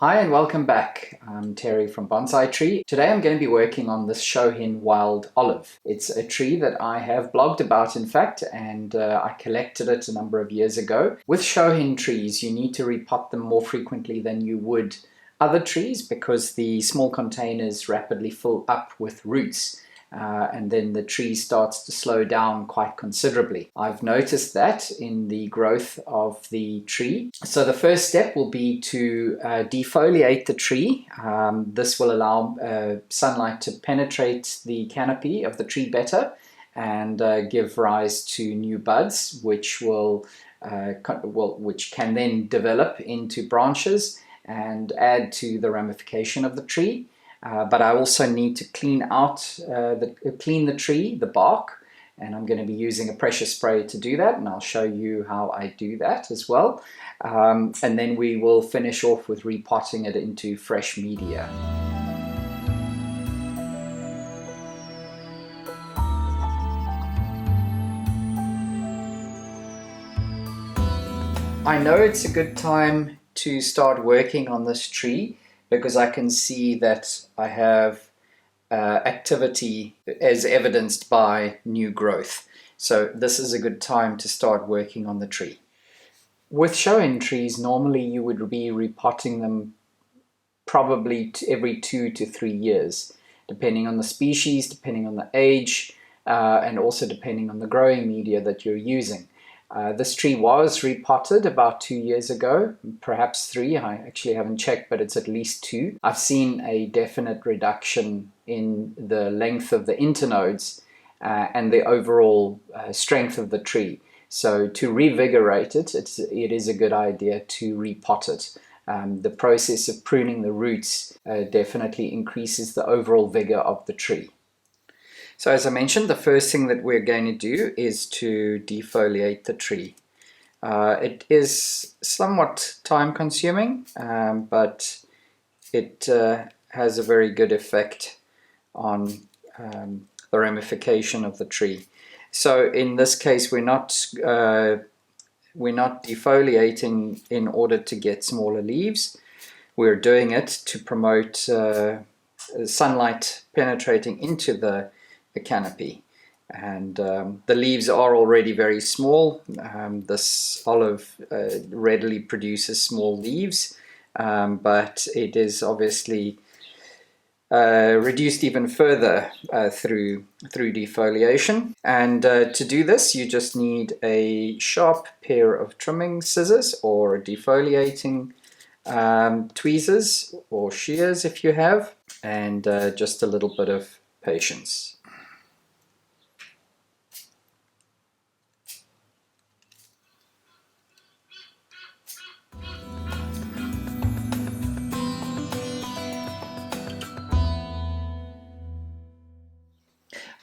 Hi and welcome back. I'm Terry from Bonsai Tree. Today I'm going to be working on this Shohin wild olive. It's a tree that I have blogged about, in fact, and I collected it a number of years ago. With Shohin trees, you need to repot them more frequently than you would other trees because the small containers rapidly fill up with roots. And then the tree starts to slow down quite considerably. I've noticed that in the growth of the tree. So the first step will be to defoliate the tree. This will allow sunlight to penetrate the canopy of the tree better and give rise to new buds, which can then develop into branches and add to the ramification of the tree. But I also need to clean the tree, the bark, and I'm going to be using a pressure spray to do that, and I'll show you how I do that as well. And then we will finish off with repotting it into fresh media. I know it's a good time to start working on this tree because I can see that I have activity as evidenced by new growth. So this is a good time to start working on the tree. With Shohin trees, normally you would be repotting them probably every 2 to 3 years, depending on the species, depending on the age, and also depending on the growing media that you're using. This tree was repotted about 2 years ago, perhaps 3. I actually haven't checked, but it's at least 2. I've seen a definite reduction in the length of the internodes and the overall strength of the tree. So to revigorate it, it is a good idea to repot it. The process of pruning the roots definitely increases the overall vigor of the tree. So as I mentioned, the first thing that we're going to do is to defoliate the tree. It is somewhat time consuming, but it has a very good effect on the ramification of the tree. So in this case, we're not defoliating in order to get smaller leaves. We're doing it to promote sunlight penetrating into the canopy, and the leaves are already very small. This olive readily produces small leaves, but it is obviously reduced even further through defoliation. And to do this, you just need a sharp pair of trimming scissors or defoliating tweezers or shears if you have, and just a little bit of patience.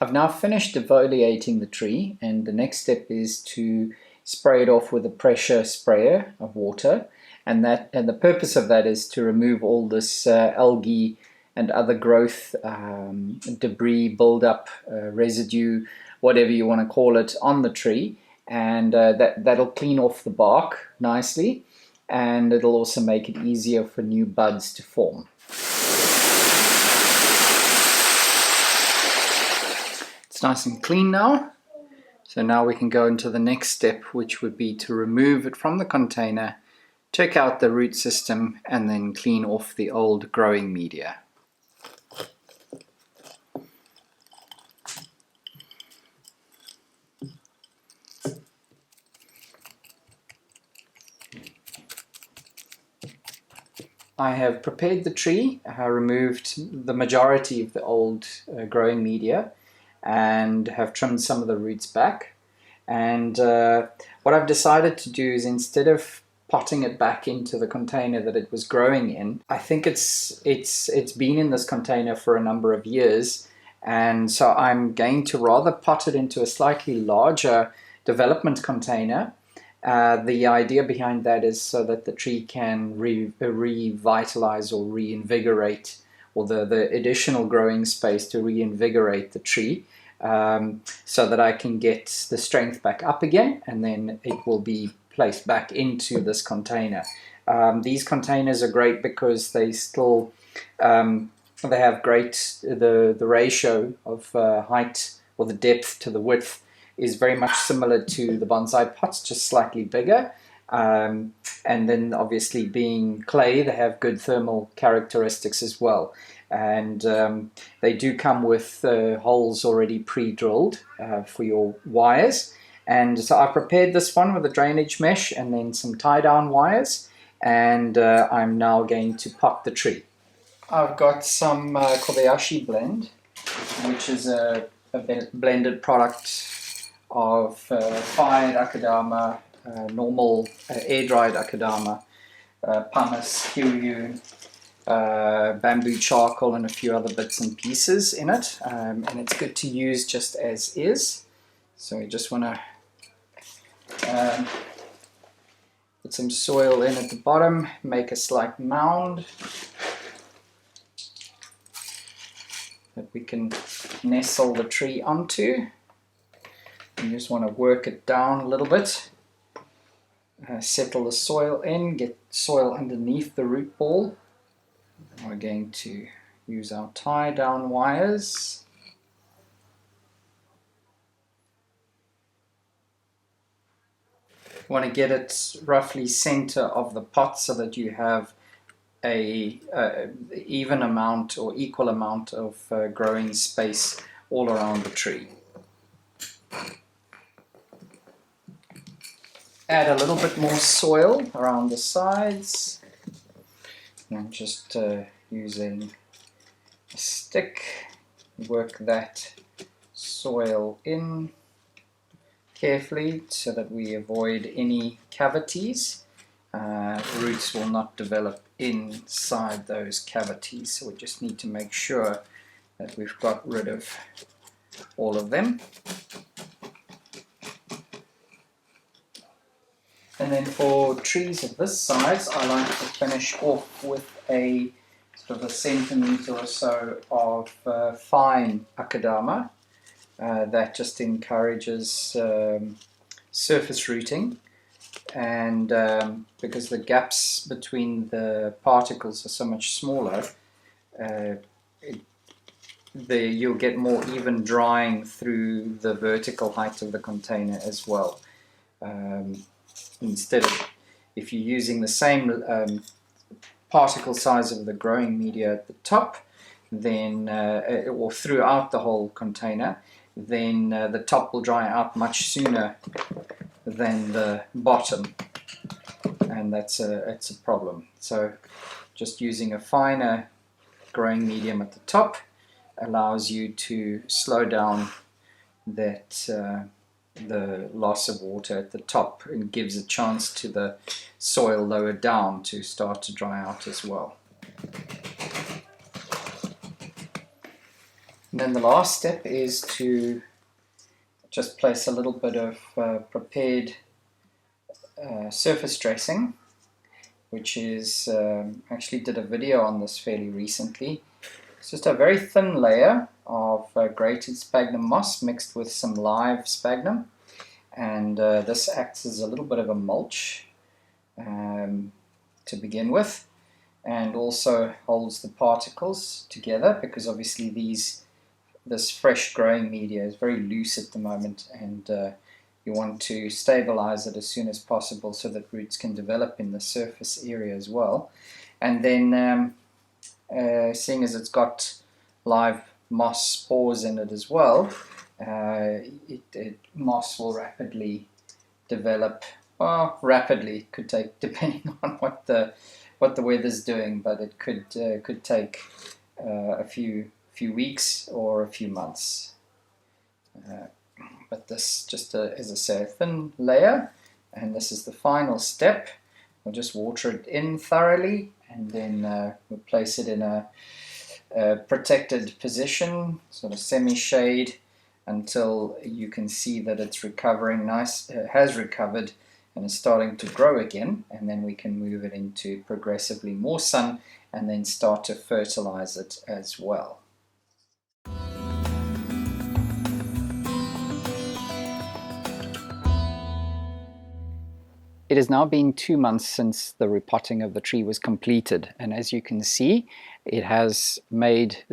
I've now finished defoliating the tree, and the next step is to spray it off with a pressure sprayer of water, and the purpose of that is to remove all this algae and other growth debris, build-up, residue, whatever you want to call it, on the tree, and that'll clean off the bark nicely, and it'll also make it easier for new buds to form. It's nice and clean now, so now we can go into the next step, which would be to remove it from the container, check out the root system, and then clean off the old growing media. I have prepared the tree, removed the majority of the old growing media, and have trimmed some of the roots back. And what I've decided to do is, instead of potting it back into the container that it was growing in, I think it's been in this container for a number of years, and so I'm going to rather pot it into a slightly larger development container. The idea behind that is so that the tree can revitalize or reinvigorate, or the additional growing space to reinvigorate the tree, so that I can get the strength back up again, and then it will be placed back into this container. These containers are great because they still they have great the ratio of height or the depth to the width is very much similar to the bonsai pots, just slightly bigger. And then obviously being clay, they have good thermal characteristics as well. And they do come with holes already pre-drilled for your wires. And so I prepared this one with a drainage mesh and then some tie-down wires. And I'm now going to pot the tree. I've got some Kobayashi blend, which is a blended product of fired akadama, normal air-dried akadama, pumice, kiryu, bamboo charcoal, and a few other bits and pieces in it. And it's good to use just as is. So we just want to put some soil in at the bottom, make a slight mound that we can nestle the tree onto. You just want to work it down a little bit, settle the soil in, get soil underneath the root ball. We're going to use our tie down wires. You want to get it roughly center of the pot so that you have a even amount or equal amount of growing space all around the tree. Add a little bit more soil around the sides, and just using a stick, work that soil in carefully so that we avoid any cavities. Roots will not develop inside those cavities, so we just need to make sure that we've got rid of all of them. And then for trees of this size, I like to finish off with a sort of a centimeter or so of fine akadama. That just encourages surface rooting, and because the gaps between the particles are so much smaller, you'll get more even drying through the vertical height of the container as well. Instead of, if you're using the same particle size of the growing media at the top, then or throughout the whole container, then the top will dry out much sooner than the bottom, and it's a problem. So just using a finer growing medium at the top allows you to slow down that the loss of water at the top, and gives a chance to the soil lower down to start to dry out as well. And then the last step is to just place a little bit of prepared surface dressing, which is actually did a video on this fairly recently. It's just a very thin layer of grated sphagnum moss mixed with some live sphagnum, and this acts as a little bit of a mulch to begin with, and also holds the particles together, because obviously this fresh growing media is very loose at the moment, and you want to stabilize it as soon as possible so that roots can develop in the surface area as well. And then seeing as it's got live moss spores in it as well, moss will rapidly develop. Well, rapidly could take, depending on what the weather's doing, but it could take a few weeks or a few months. But this just as I say, a thin layer, and this is the final step. We'll just water it in thoroughly, and then we'll place it in a protected position, sort of semi-shade, until you can see that it's recovering has recovered and is starting to grow again, and then we can move it into progressively more sun and then start to fertilize it as well. It has now been 2 months since the repotting of the tree was completed, and as you can see, it has made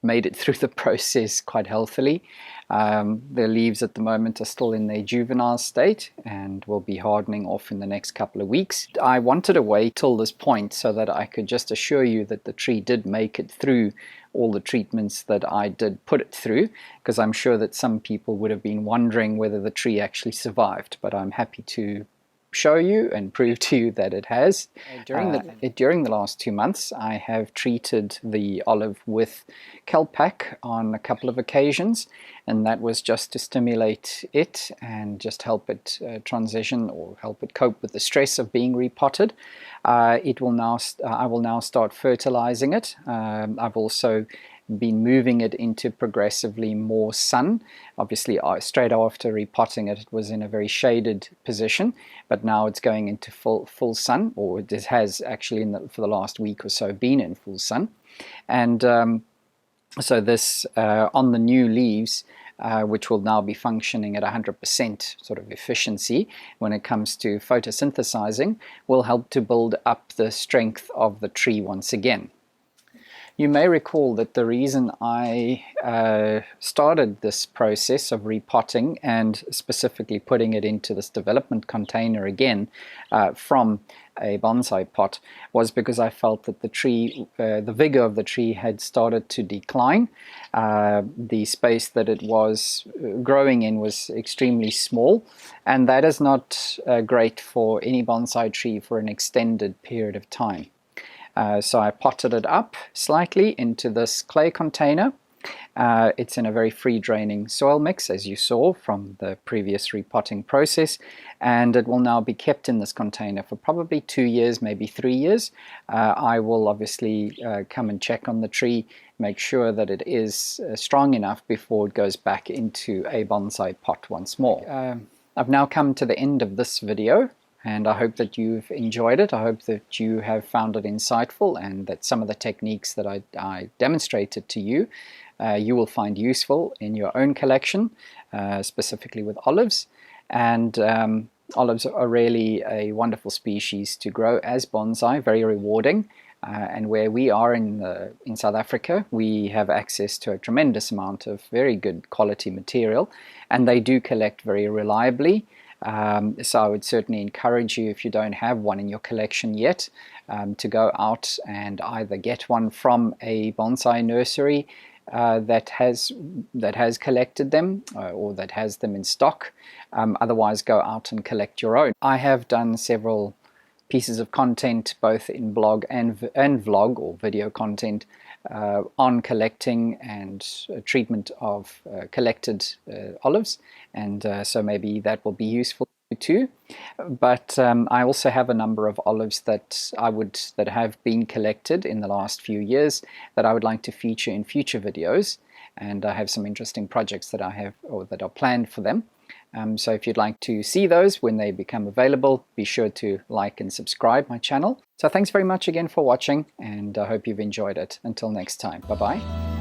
it through the process quite healthily. The leaves at the moment are still in their juvenile state and will be hardening off in the next couple of weeks. I wanted to wait till this point so that I could just assure you that the tree did make it through all the treatments that I did put it through, because I'm sure that some people would have been wondering whether the tree actually survived, but I'm happy to show you and prove to you that it has. During the last 2 months, I have treated the olive with Kelpac on a couple of occasions, and that was just to stimulate it and just help it transition or help it cope with the stress of being repotted. I will now start fertilizing it. I've also been moving it into progressively more sun. Obviously, straight after repotting it, it was in a very shaded position, but now it's going into full sun, or it has actually for the last week or so been in full sun. And so this on the new leaves, which will now be functioning at 100% sort of efficiency when it comes to photosynthesizing, will help to build up the strength of the tree once again. You may recall that the reason I started this process of repotting and specifically putting it into this development container again from a bonsai pot was because I felt that the tree, the vigor of the tree had started to decline. The space that it was growing in was extremely small, and that is not great for any bonsai tree for an extended period of time. So I potted it up slightly into this clay container. It's in a very free draining soil mix, as you saw from the previous repotting process, and it will now be kept in this container for probably 2 years, maybe 3 years. I will obviously come and check on the tree, make sure that it is strong enough before it goes back into a bonsai pot once more. I've now come to the end of this video, and I hope that you've enjoyed it. I hope that you have found it insightful and that some of the techniques that I demonstrated to you, you will find useful in your own collection, specifically with olives. And olives are really a wonderful species to grow as bonsai, very rewarding. And where we are in South Africa, we have access to a tremendous amount of very good quality material, and they do collect very reliably. So I would certainly encourage you, if you don't have one in your collection yet, to go out and either get one from a bonsai nursery that has collected them or that has them in stock. Otherwise, go out and collect your own. I have done several pieces of content, both in blog and vlog or video content, on collecting and treatment of collected olives, and so maybe that will be useful too. But I also have a number of olives that have been collected in the last few years that I would like to feature in future videos, and I have some interesting projects that I have or that are planned for them. So if you'd like to see those when they become available, be sure to like and subscribe my channel. So thanks very much again for watching, and I hope you've enjoyed it. Until next time, bye-bye.